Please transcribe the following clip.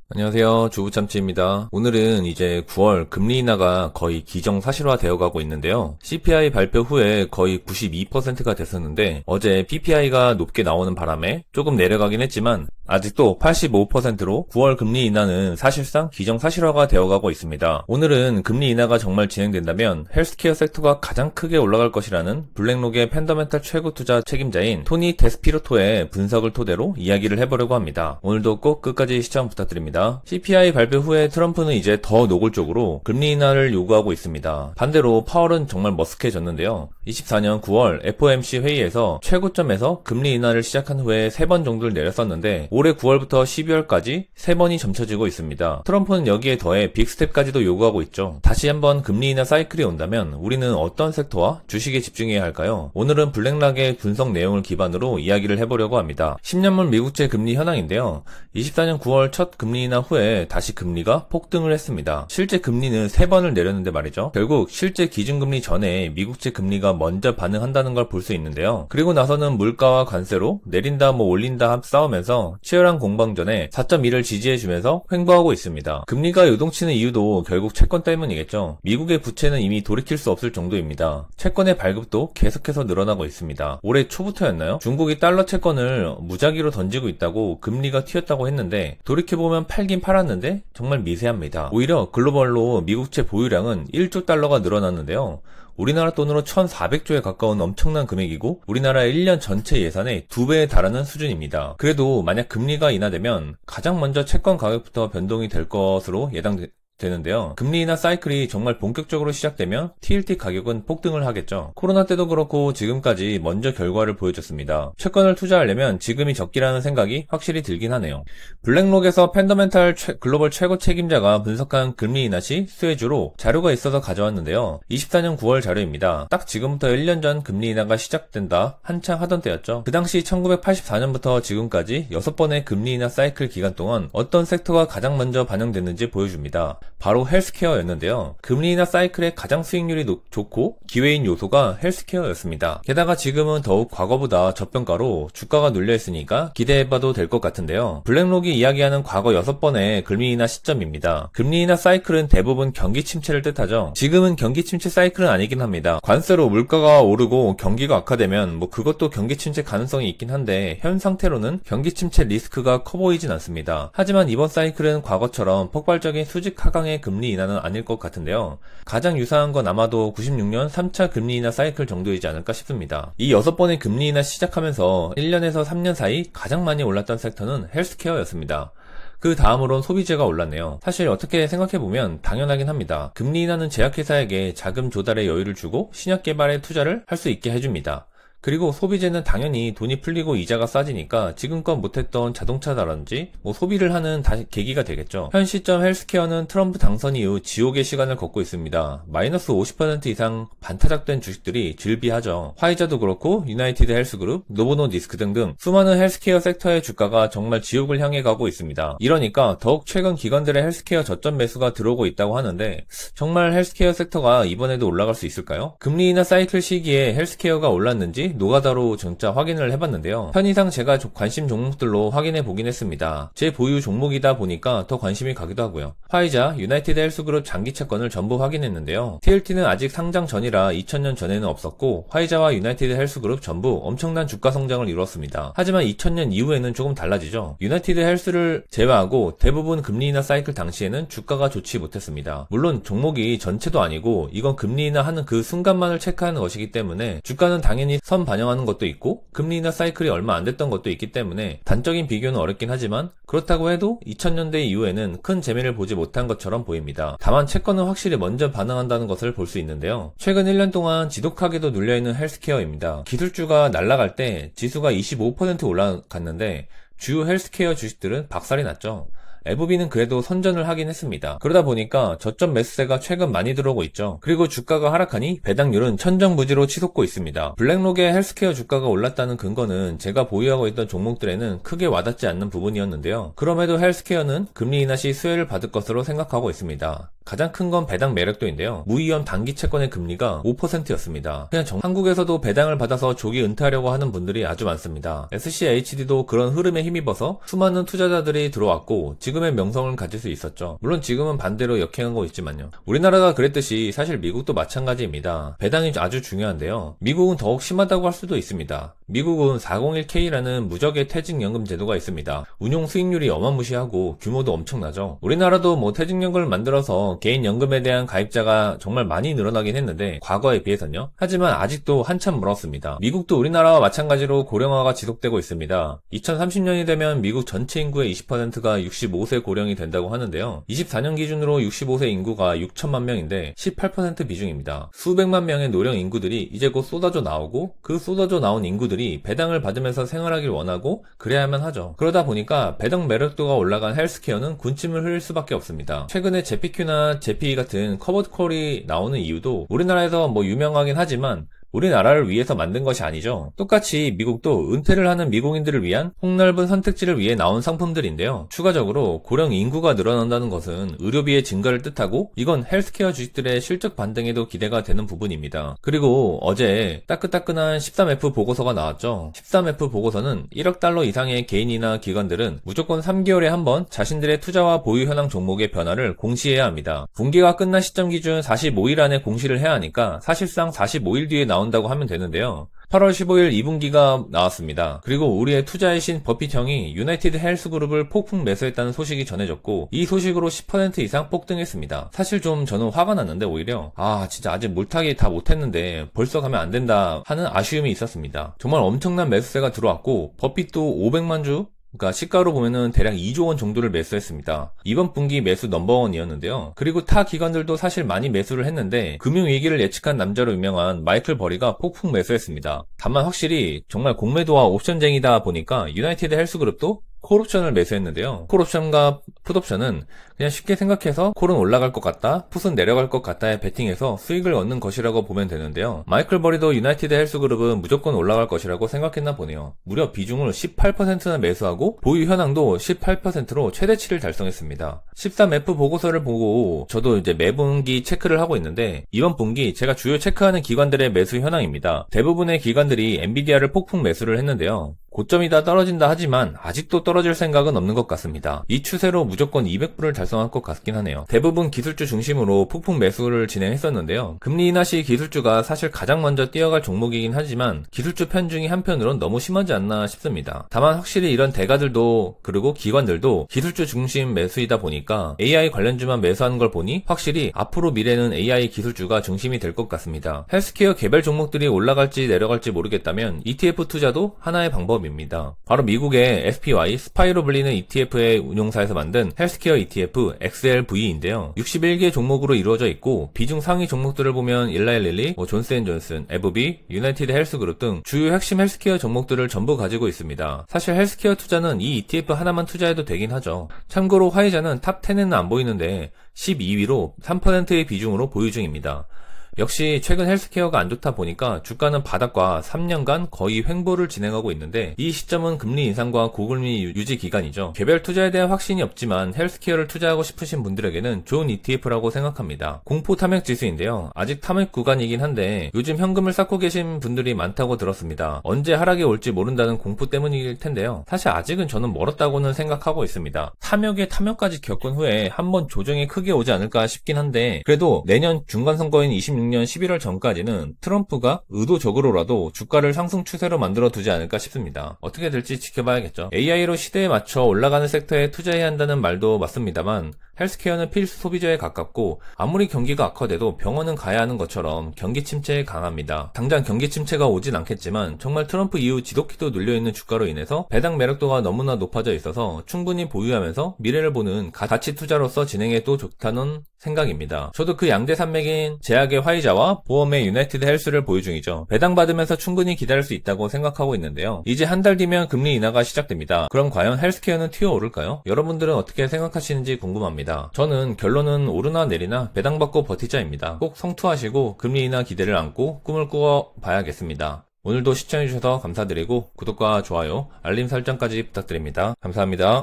안녕하세요. 주부참치입니다. 오늘은 이제 9월 금리 인하가 거의 기정사실화 되어가고 있는데요. CPI 발표 후에 거의 92%가 됐었는데 어제 PPI가 높게 나오는 바람에 조금 내려가긴 했지만 아직도 85%로 9월 금리 인하는 사실상 기정사실화가 되어가고 있습니다. 오늘은 금리 인하가 정말 진행된다면 헬스케어 섹터가 가장 크게 올라갈 것이라는 블랙록의 팬더멘탈 최고 투자 책임자인 토니 데스피로토의 분석을 토대로 이야기를 해보려고 합니다. 오늘도 꼭 끝까지 시청 부탁드립니다. CPI 발표 후에 트럼프는 이제 더 노골적으로 금리 인하를 요구하고 있습니다. 반대로 파월은 정말 머쓱해졌는데요. 24년 9월 FOMC 회의에서 최고점에서 금리 인하를 시작한 후에 3번 정도를 내렸었는데 올해 9월부터 12월까지 3번이 점쳐지고 있습니다. 트럼프는 여기에 더해 빅스텝까지도 요구하고 있죠. 다시 한번 금리 인하 사이클이 온다면 우리는 어떤 섹터와 주식에 집중해야 할까요? 오늘은 블랙락의 분석 내용을 기반으로 이야기를 해보려고 합니다. 10년물 미국채 금리 현황인데요. 24년 9월 첫 금리 인하 후에 다시 금리가 폭등을 했습니다. 실제 금리는 3번을 내렸는데 말이죠. 결국 실제 기준금리 전에 미국채 금리가 먼저 반응한다는 걸 볼 수 있는데요. 그리고 나서는 물가와 관세로 내린다 올린다 싸우면서 치열한 공방전에 4.2를 지지해주면서 횡보하고 있습니다. 금리가 요동치는 이유도 결국 채권 때문이겠죠. 미국의 부채는 이미 돌이킬 수 없을 정도입니다. 채권의 발급도 계속해서 늘어나고 있습니다. 올해 초부터였나요? 중국이 달러 채권을 무작위로 던지고 있다고 금리가 튀었다고 했는데 돌이켜보면 팔긴 팔았는데 정말 미세합니다. 오히려 글로벌로 미국채 보유량은 1조 달러가 늘어났는데요. 우리나라 돈으로 1,400조에 가까운 엄청난 금액이고 우리나라 1년 전체 예산의 2배에 달하는 수준입니다. 그래도 만약 금리가 인하되면 가장 먼저 채권 가격부터 변동이 될 것으로 예상되는데요. 금리 인하 사이클이 정말 본격적으로 시작되면 TLT 가격은 폭등을 하겠죠. 코로나 때도 그렇고 지금까지 먼저 결과를 보여줬습니다. 채권을 투자하려면 지금이 적기라는 생각이 확실히 들긴 하네요. 블랙록에서 팬더멘탈 글로벌 최고 책임자가 분석한 금리 인하 시 수혜주로 자료가 있어서 가져왔는데요. 24년 9월 자료입니다. 딱 지금부터 1년 전 금리 인하가 시작된다 한창 하던 때였죠. 그 당시 1984년부터 지금까지 6번의 금리 인하 사이클 기간 동안 어떤 섹터가 가장 먼저 반영됐는지 보여줍니다. 바로 헬스케어였는데요. 금리 인하 사이클의 가장 수익률이 좋고 기회인 요소가 헬스케어였습니다. 게다가 지금은 더욱 과거보다 저평가로 주가가 눌려있으니까 기대해봐도 될 것 같은데요. 블랙록이 이야기하는 과거 6번의 금리 인하 시점입니다. 금리 인하 사이클은 대부분 경기 침체를 뜻하죠. 지금은 경기 침체 사이클은 아니긴 합니다. 관세로 물가가 오르고 경기가 악화되면 그것도 경기 침체 가능성이 있긴 한데 현 상태로는 경기 침체 리스크가 커 보이진 않습니다. 하지만 이번 사이클은 과거처럼 폭발적인 수직 하강의 금리 인하는 아닐 것 같은데요. 가장 유사한 건 아마도 96년 3차 금리 인하 사이클 정도이지 않을까 싶습니다. 이 6번의 금리 인하 시작하면서 1년에서 3년 사이 가장 많이 올랐던 섹터는 헬스케어였습니다. 그 다음으론 소비재가 올랐네요. 사실 어떻게 생각해보면 당연하긴 합니다. 금리 인하는 제약회사에게 자금 조달의 여유를 주고 신약 개발에 투자를 할 수 있게 해줍니다. 그리고 소비재는 당연히 돈이 풀리고 이자가 싸지니까 지금껏 못했던 자동차라든지 소비를 하는 계기가 되겠죠. 현 시점 헬스케어는 트럼프 당선 이후 지옥의 시간을 걷고 있습니다. 마이너스 50% 이상 반타작된 주식들이 즐비하죠. 화이자도 그렇고 유나이티드 헬스그룹, 노보노디스크 등등 수많은 헬스케어 섹터의 주가가 정말 지옥을 향해 가고 있습니다. 이러니까 더욱 최근 기관들의 헬스케어 저점 매수가 들어오고 있다고 하는데 정말 헬스케어 섹터가 이번에도 올라갈 수 있을까요? 금리 인하 사이클 시기에 헬스케어가 올랐는지 노가다로 진짜 확인을 해봤는데요. 편의상 제가 관심 종목들로 확인해 보긴 했습니다. 제 보유 종목이다 보니까 더 관심이 가기도 하고요. 화이자, 유나이티드 헬스그룹 장기 채권을 전부 확인했는데요. TLT는 아직 상장 전이라 2000년 전에는 없었고 화이자와 유나이티드 헬스그룹 전부 엄청난 주가 성장을 이뤘습니다. 하지만 2000년 이후에는 조금 달라지죠. 유나이티드 헬스를 제외하고 대부분 금리 인하 사이클 당시에는 주가가 좋지 못했습니다. 물론 종목이 전체도 아니고 이건 금리 인하하는 그 순간만을 체크하는 것이기 때문에 주가는 당연히 반영하는 것도 있고 금리 인하 사이클이 얼마 안 됐던 것도 있기 때문에 단적인 비교는 어렵긴 하지만 그렇다고 해도 2000년대 이후에는 큰 재미를 보지 못한 것처럼 보입니다. 다만 채권은 확실히 먼저 반응한다는 것을 볼 수 있는데요. 최근 1년 동안 지독하게도 눌려있는 헬스케어입니다. 기술주가 날아갈 때 지수가 25% 올라갔는데 주요 헬스케어 주식들은 박살이 났죠. FB는 그래도 선전을 하긴 했습니다. 그러다 보니까 저점 매수세가 최근 많이 들어오고 있죠. 그리고 주가가 하락하니 배당률은 천정부지로 치솟고 있습니다. 블랙록의 헬스케어 주가가 올랐다는 근거는 제가 보유하고 있던 종목들에는 크게 와닿지 않는 부분이었는데요. 그럼에도 헬스케어는 금리 인하 시 수혜를 받을 것으로 생각하고 있습니다. 가장 큰 건 배당 매력도인데요. 무위험 단기 채권의 금리가 5%였습니다. 그냥 한국에서도 배당을 받아서 조기 은퇴하려고 하는 분들이 아주 많습니다. SCHD도 그런 흐름에 힘입어서 수많은 투자자들이 들어왔고 지금의 명성을 가질 수 있었죠. 물론 지금은 반대로 역행하고 있지만요. 우리나라가 그랬듯이 사실 미국도 마찬가지입니다. 배당이 아주 중요한데요. 미국은 더욱 심하다고 할 수도 있습니다. 미국은 401K라는 무적의 퇴직연금 제도가 있습니다. 운용 수익률이 어마무시하고 규모도 엄청나죠. 우리나라도 뭐 퇴직연금을 만들어서 개인연금에 대한 가입자가 정말 많이 늘어나긴 했는데 과거에 비해서는요. 하지만 아직도 한참 멀었습니다. 미국도 우리나라와 마찬가지로 고령화가 지속되고 있습니다. 2030년이 되면 미국 전체 인구의 20%가 65세 고령이 된다고 하는데요. 24년 기준으로 65세 인구가 6천만 명인데 18% 비중입니다. 수백만 명의 노령 인구들이 이제 곧 쏟아져 나오고 그 쏟아져 나온 인구들이 배당을 받으면서 생활하길 원하고 그래야만 하죠. 그러다 보니까 배당 매력도가 올라간 헬스케어는 군침을 흘릴 수밖에 없습니다. 최근에 제피큐나 제피 같은 커버콜이 나오는 이유도 우리나라에서 뭐 유명하긴 하지만 우리나라를 위해서 만든 것이 아니죠. 똑같이 미국도 은퇴를 하는 미국인들을 위한 폭넓은 선택지를 위해 나온 상품들인데요. 추가적으로 고령 인구가 늘어난다는 것은 의료비의 증가를 뜻하고 이건 헬스케어 주식들의 실적 반등에도 기대가 되는 부분입니다. 그리고 어제 따끈따끈한 13F 보고서가 나왔죠. 13F 보고서는 1억 달러 이상의 개인이나 기관들은 무조건 3개월에 한 번 자신들의 투자와 보유 현황 종목의 변화를 공시해야 합니다. 분기가 끝난 시점 기준 45일 안에 공시를 해야 하니까 사실상 45일 뒤에 나온다고 하면 되는데요. 8월 15일 2분기가 나왔습니다. 그리고 우리의 투자의 신 버핏 형이 유나이티드 헬스그룹을 폭풍 매수했다는 소식이 전해졌고 이 소식으로 10% 이상 폭등했습니다. 사실 좀 저는 화가 났는데 오히려 진짜 아직 물타기 다 못했는데 벌써 가면 안 된다 하는 아쉬움이 있었습니다. 정말 엄청난 매수세가 들어왔고 버핏도 500만 주 그러니까 시가로 보면은 대략 2조 원 정도를 매수했습니다. 이번 분기 매수 넘버원이었는데요. 그리고 타 기관들도 사실 많이 매수를 했는데 금융위기를 예측한 남자로 유명한 마이클 버리가 폭풍 매수했습니다. 다만 확실히 정말 공매도와 옵션쟁이다 보니까 유나이티드 헬스그룹도 콜옵션을 매수했는데요. 콜옵션과 풋옵션은 그냥 쉽게 생각해서 콜은 올라갈 것 같다, 풋은 내려갈 것 같다에 베팅해서 수익을 얻는 것이라고 보면 되는데요. 마이클 버리도 유나이티드 헬스그룹은 무조건 올라갈 것이라고 생각했나 보네요. 무려 비중을 18%나 매수하고 보유 현황도 18%로 최대치를 달성했습니다. 13F 보고서를 보고 저도 이제 매분기 체크를 하고 있는데 이번 분기 제가 주요 체크하는 기관들의 매수 현황입니다. 대부분의 기관들이 엔비디아를 폭풍 매수를 했는데요. 고점이다 떨어진다 하지만 아직도 떨어질 생각은 없는 것 같습니다. 이 추세로 무조건 200불을 달성할 것 같긴 하네요. 대부분 기술주 중심으로 폭풍 매수를 진행했었는데요. 금리 인하 시 기술주가 사실 가장 먼저 뛰어갈 종목이긴 하지만 기술주 편중이 한편으론 너무 심하지 않나 싶습니다. 다만 확실히 이런 대가들도 그리고 기관들도 기술주 중심 매수이다 보니까 AI 관련주만 매수하는 걸 보니 확실히 앞으로 미래는 AI 기술주가 중심이 될 것 같습니다. 헬스케어 개별 종목들이 올라갈지 내려갈지 모르겠다면 ETF 투자도 하나의 방법입니다. 바로 미국의 SPY, 스파이로 불리는 ETF의 운용사에서 만든 헬스케어 ETF XLV인데요. 61개 종목으로 이루어져 있고 비중 상위 종목들을 보면 일라일릴리, 존스앤존슨, 에브비, 유나이티드 헬스그룹 등 주요 핵심 헬스케어 종목들을 전부 가지고 있습니다. 사실 헬스케어 투자는 이 ETF 하나만 투자해도 되긴 하죠. 참고로 화이자는 탑 10에는 안 보이는데 12위로 3%의 비중으로 보유 중입니다. 역시 최근 헬스케어가 안 좋다 보니까 주가는 바닥과 3년간 거의 횡보를 진행하고 있는데 이 시점은 금리 인상과 고금리 유지 기간이죠. 개별 투자에 대한 확신이 없지만 헬스케어를 투자하고 싶으신 분들에게는 좋은 ETF라고 생각합니다. 공포 탐욕 지수인데요. 아직 탐욕 구간이긴 한데 요즘 현금을 쌓고 계신 분들이 많다고 들었습니다. 언제 하락이 올지 모른다는 공포 때문일 텐데요. 사실 아직은 저는 멀었다고는 생각하고 있습니다. 탐욕에 탐욕까지 겪은 후에 한번 조정이 크게 오지 않을까 싶긴 한데 그래도 내년 중간선거인 26년 11월 전까지는 트럼프가 의도적으로라도 주가를 상승 추세로 만들어 두지 않을까 싶습니다. 어떻게 될지 지켜봐야겠죠. AI로 시대에 맞춰 올라가는 섹터에 투자해야 한다는 말도 맞습니다만 헬스케어는 필수 소비자에 가깝고 아무리 경기가 악화돼도 병원은 가야 하는 것처럼 경기 침체에 강합니다. 당장 경기 침체가 오진 않겠지만 정말 트럼프 이후 지독히도 눌려있는 주가로 인해서 배당 매력도가 너무나 높아져 있어서 충분히 보유하면서 미래를 보는 가치 투자로서 진행해도 좋다는 생각입니다. 저도 그 양대 산맥인 제약의 화이자와 보험의 유나이티드 헬스를 보유 중이죠. 배당받으면서 충분히 기다릴 수 있다고 생각하고 있는데요. 이제 한 달 뒤면 금리 인하가 시작됩니다. 그럼 과연 헬스케어는 튀어오를까요? 여러분들은 어떻게 생각하시는지 궁금합니다. 저는 결론은 오르나 내리나 배당받고 버티자입니다. 꼭 성투하시고 금리 인하 기대를 안고 꿈을 꾸어 봐야겠습니다. 오늘도 시청해주셔서 감사드리고 구독과 좋아요, 알림 설정까지 부탁드립니다. 감사합니다.